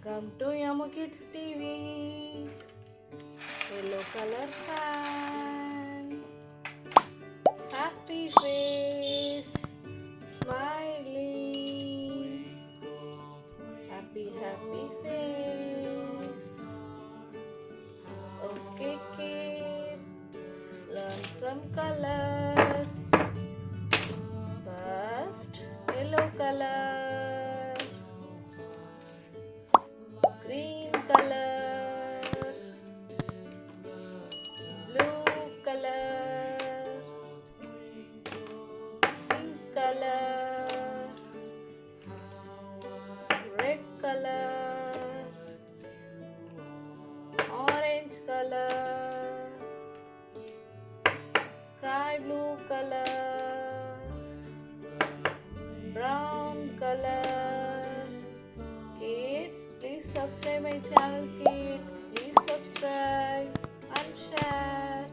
Welcome to Yamu Kids TV. Yellow color fan. Happy face. Smiling. Happy face. Okay kids. Learn some colors. First, yellow color. Green color, blue color, pink color, red color, orange color, sky blue color, brown color. Kids, please subscribe my channel. Kids, please subscribe and share.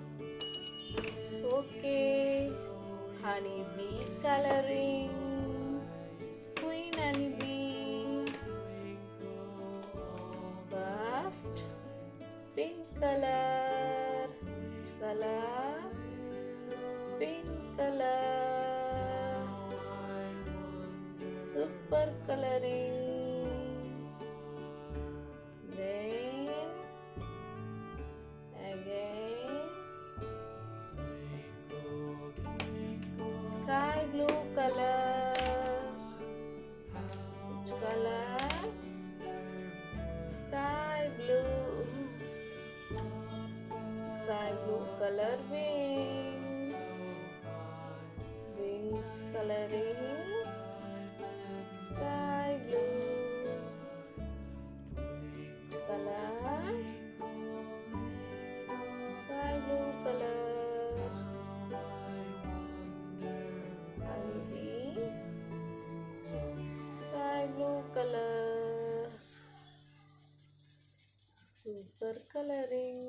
Okay, honeybee coloring, queen honeybee. First, pink color. Which color? Pink color. Super coloring. Then again sky blue color. Which color? Sky blue. Sky blue color wings. Wings coloring. Sky blue. Color, sky blue color, honeybee, sky blue color, super coloring,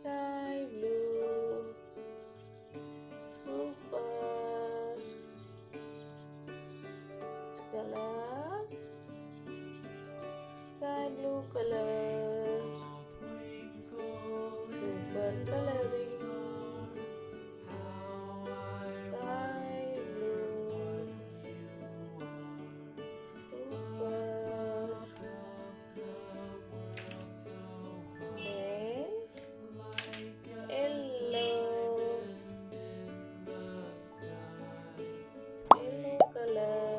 sky blue, super color, sky blue color, super coloring, sky blue, super. Then yellow, yellow color.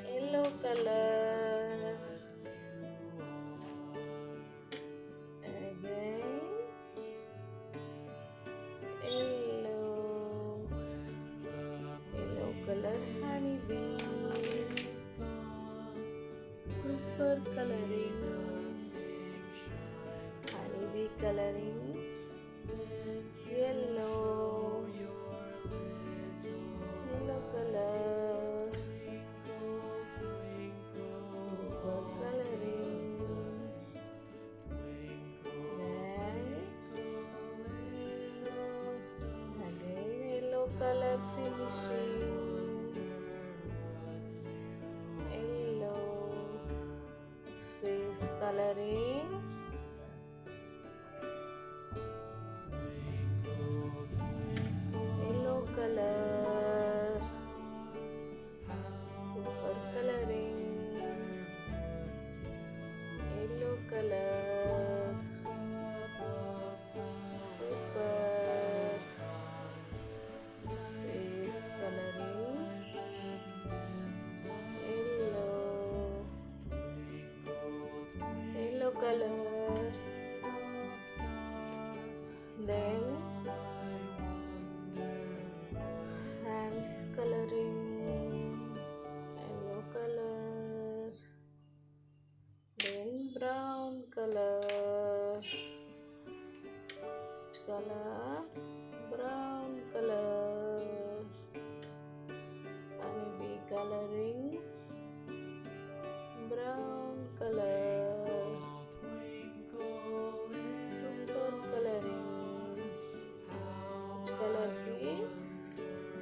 Yellow color, again yellow, yellow color honeybee, super coloring, honeybee coloring, yellow, yellow color. Color finishing, yellow face coloring, yellow color, super coloring, yellow color, super color. Then hands coloring, yellow color. Then brown color. Which color? Brown color. Honeybee coloring, brown color. Color is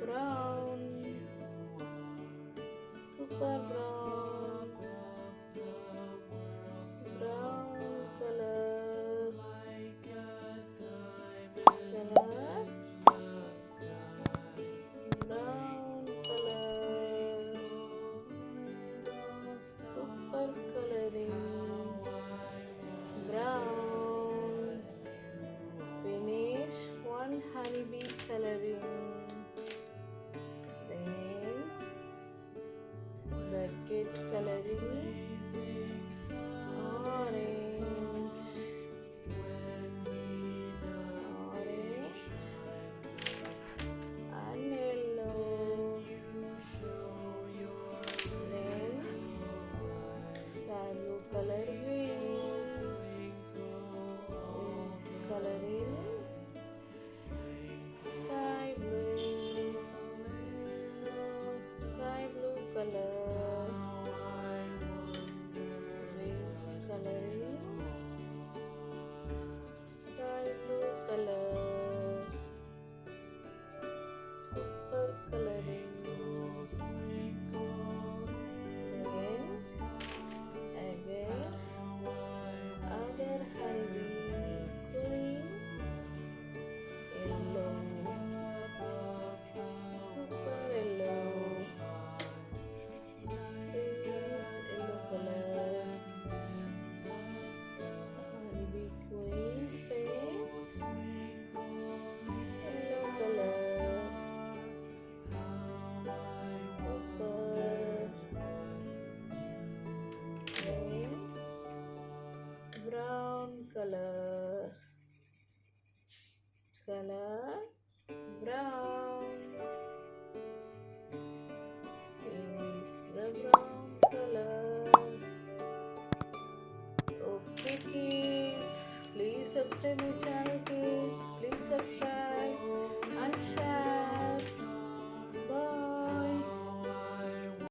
brown. super brown, brown color, brown color, super coloring, brown. Finish one honeybee coloring, then bucket coloring, orange, and yellow, then sky blue color wings, coloring sky blue color, wings coloring sky blue color, super coloring, again other honeybee green, yellow, super yellow, yellow color, honeybee queen face, yellow color, super, then brown color.